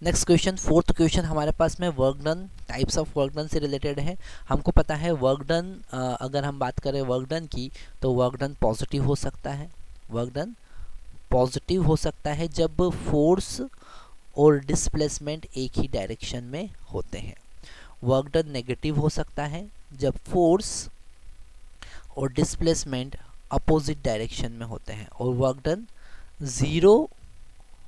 Next question, fourth question हमारे पास में work done, types of work done से रिलेटेड है। हमको पता है वर्क डन, अगर हम बात करें वर्क डन की, तो वर्क डन पॉजिटिव हो सकता है। वर्क डन पॉजिटिव हो सकता है जब फोर्स और डिस्प्लेसमेंट एक ही डायरेक्शन में होते हैं। वर्क डन नेगेटिव हो सकता है जब फोर्स और डिस्प्लेसमेंट अपोजिट डायरेक्शन में होते हैं। और वर्क डन ज़ीरो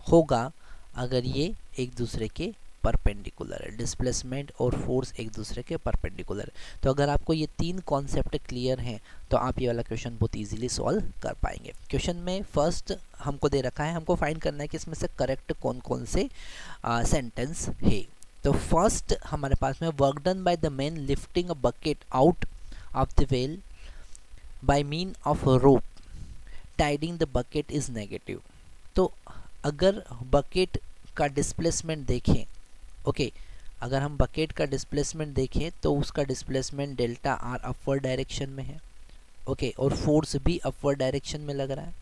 होगा अगर ये एक दूसरे के परपेंडिकुलर है, डिस्प्लेसमेंट और फोर्स एक दूसरे के परपेंडिकुलर है। तो अगर आपको ये तीन कॉन्सेप्ट क्लियर हैं तो आप ये वाला क्वेश्चन बहुत इजीली सॉल्व कर पाएंगे। क्वेश्चन में फर्स्ट हमको दे रखा है, हमको फाइंड करना है कि इसमें से करेक्ट कौन कौन से सेंटेंस है। तो फर्स्ट हमारे पास में, work done by the man lifting a bucket out of the well by mean of rope tiding the bucket is negative. तो अगर बकेट का डिस्प्लेसमेंट देखें, ओके, अगर हम बकेट का डिस्प्लेसमेंट देखें तो उसका displacement delta R upward direction में है, ओके, और फोर्स भी अपवर्ड डायरेक्शन में लग रहा है,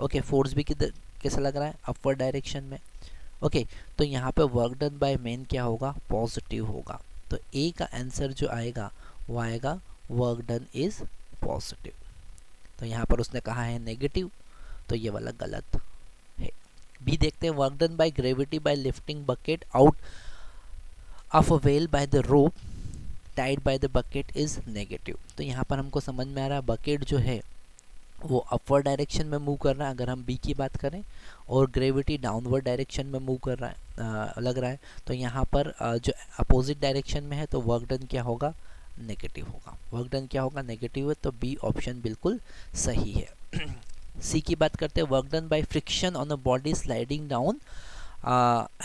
ओके, फोर्स भी किधर कैसा लग रहा है, अपवर्ड डायरेक्शन में, ओके। तो यहाँ पे वर्क डन बाय मैन क्या होगा, पॉजिटिव होगा। तो ए का आंसर जो आएगा वो आएगा वर्क डन इज पॉजिटिव। तो यहाँ पर उसने कहा है नेगेटिव, तो ये वाला गलत है। बी देखते हैं, work done by gravity by lifting bucket out of a well by the rope tied by the bucket is negative. तो यहाँ पर हमको समझ में आ रहा है बकेट जो है वो अपवर्ड डायरेक्शन में मूव कर रहा है अगर हम बी की बात करें, और ग्रेविटी डाउनवर्ड डायरेक्शन में मूव कर रहा है, लग रहा है। तो यहाँ पर जो अपोजिट डायरेक्शन में है तो वर्क डन क्या होगा, नेगेटिव होगा। वर्क डन क्या होगा, नेगेटिव है, तो बी ऑप्शन बिल्कुल सही है। सी की बात करते हैं, work done by friction on a body sliding down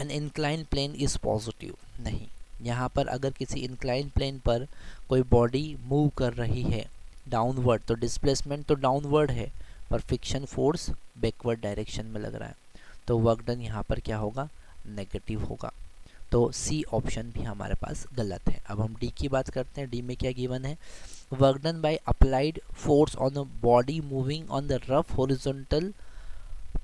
an incline plane is positive. नहीं, यहाँ पर अगर किसी इंक्लाइन प्लेन पर कोई बॉडी मूव कर रही है डाउनवर्ड, तो डिस्प्लेसमेंट तो डाउनवर्ड है पर फ्रिक्शन फोर्स बैकवर्ड डायरेक्शन में लग रहा है, तो वर्क डन यहाँ पर क्या होगा, नेगेटिव होगा। तो सी ऑप्शन भी हमारे पास गलत है। अब हम डी की बात करते हैं। डी में क्या गिवन है, work done by applied force on a body moving on the rough horizontal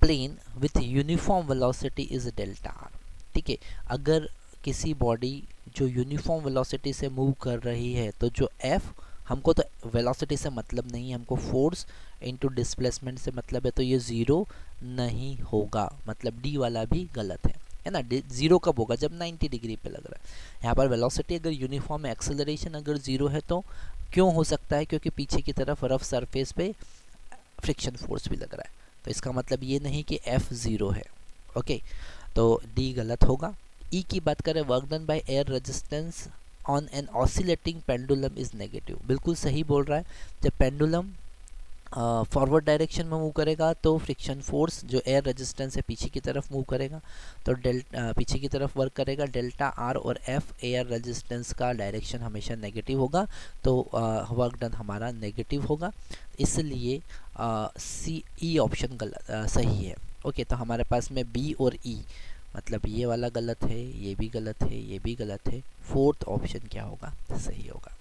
plane with uniform velocity is delta R. ठीक है, अगर किसी बॉडी जो यूनिफॉर्म वेलोसिटी से मूव कर रही है तो जो एफ, हमको तो वेलोसिटी से मतलब नहीं है, हमको फोर्स इनटू डिस्प्लेसमेंट से मतलब है, तो ये ज़ीरो नहीं होगा, मतलब डी वाला भी गलत है ना। ज़ीरो कब होगा, जब 90 डिग्री पे लग रहा है। यहाँ पर वेलोसिटी अगर यूनिफॉर्म है, एक्सेलरेशन अगर ज़ीरो है तो क्यों हो सकता है, क्योंकि पीछे की तरफ रफ सरफेस पे फ्रिक्शन फोर्स भी लग रहा है, तो इसका मतलब ये नहीं कि एफ ज़ीरो है, ओके। तो डी गलत होगा। ई की बात करें, work done by air resistance on an oscillating pendulum is negative. बिल्कुल सही बोल रहा है, जब पेंडुलम फॉरवर्ड डायरेक्शन में मूव करेगा तो फ्रिक्शन फोर्स जो एयर रेजिस्टेंस है पीछे की तरफ मूव करेगा, तो पीछे की तरफ वर्क करेगा। डेल्टा आर और एफ एयर रेजिस्टेंस का डायरेक्शन हमेशा नेगेटिव होगा, तो वर्क डन हमारा नेगेटिव होगा, इसलिए सी ई ऑप्शन गलत सही है। ओके, तो हमारे पास में बी और ई, मतलब ये वाला गलत है, ये भी गलत है, ये भी गलत है, फोर्थ ऑप्शन क्या होगा, सही होगा।